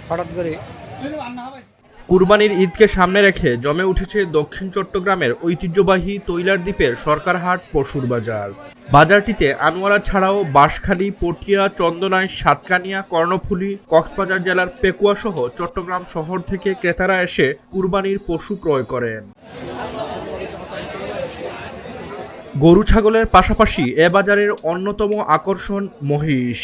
হঠাৎ করে কুরবানির ঈদকে সামনে রেখে জমে উঠেছে দক্ষিণ চট্টগ্রামের ঐতিহ্যবাহী তৈলার দ্বীপের সরকারহাট পশুর বাজার। বাজারটিতে আনোয়ারা ছাড়াও বাঁশখালী, পটিয়া, চন্দনাইশ, সাতকানিয়া, কর্ণফুলী, কক্সবাজার জেলার পেকুয়া সহ চট্টগ্রাম শহর থেকে ক্রেতারা এসে কুরবানির পশু ক্রয় করেন। গরু ছাগলের পাশাপাশি এ বাজারের অন্যতম আকর্ষণ মহিষ।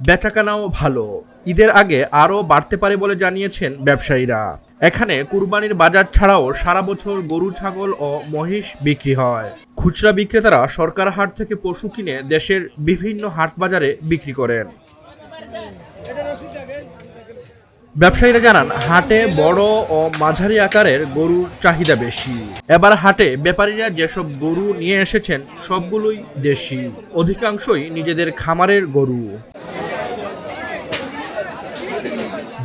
বেচাকেনাও ভালো। ঈদের আগে আরও বাড়তে পারে বলে জানিয়েছেন ব্যবসায়ীরা। এখানে কুরবানির বাজার ছাড়াও সারা বছর গরু, ছাগল ও মহিষ বিক্রি হয়। খুচরা বিক্রেতারা সরকার হাট থেকে পশু কিনে দেশের বিভিন্ন হাট বাজারে বিক্রি করেন। ব্যবসায়ীরা জানান, হাটে বড় ও মাঝারি আকারের গরুর চাহিদা বেশি। এবার হাটে ব্যাপারীরা যেসব গরু নিয়ে এসেছেন সবগুলোই দেশি, অধিকাংশই নিজেদের খামারের গরু।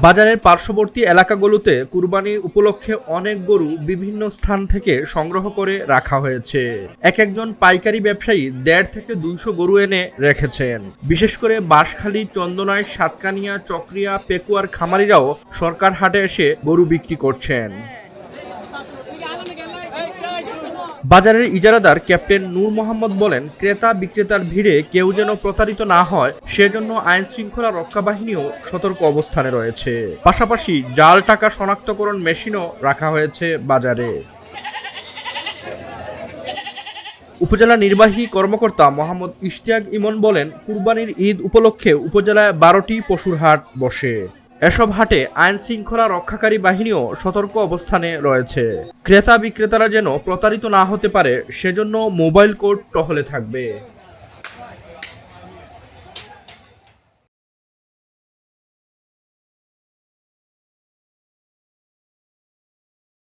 বাজারের পার্শ্ববর্তী এলাকাগুলোতে কুরবানি উপলক্ষে অনেক গরু বিভিন্ন স্থান থেকে সংগ্রহ করে রাখা হয়েছে। এক একজন পাইকারি ব্যবসায়ী 1.5 থেকে 200 গরু এনে রেখেছেন। বিশেষ করে বাঁশখালী, চন্দনাইশ, সাতকানিয়া, চকরিয়া, পেকুয়ার খামারিরাও সরকার হাটে এসে গরু বিক্রি করছেন। বাজারের ইজারাদার ক্যাপ্টেন নূর মোহাম্মদ বলেন, ক্রেতা বিক্রেতার ভিড়ে কেউ যেন প্রতারিত না হয় সেজন্য আইন শৃঙ্খলা রক্ষা বাহিনীও সতর্ক অবস্থানে রয়েছে। পাশাপাশি জাল টাকা শনাক্তকরণ মেশিনও রাখা হয়েছে বাজারে। উপজেলা নির্বাহী কর্মকর্তা মোহাম্মদ ইশতিয়াক ইমন বলেন, কুরবানির ঈদ উপলক্ষে উপজেলায় 12টি পশুর হাট বসে। এসব হাটে আইন শৃঙ্খলা রক্ষাকারী বাহিনীও সতর্ক অবস্থানে রয়েছে। ক্রেতা বিক্রেতারা যেন প্রতারিত না হতে পারে সেজন্য মোবাইল কোর্ট টহলে থাকবে।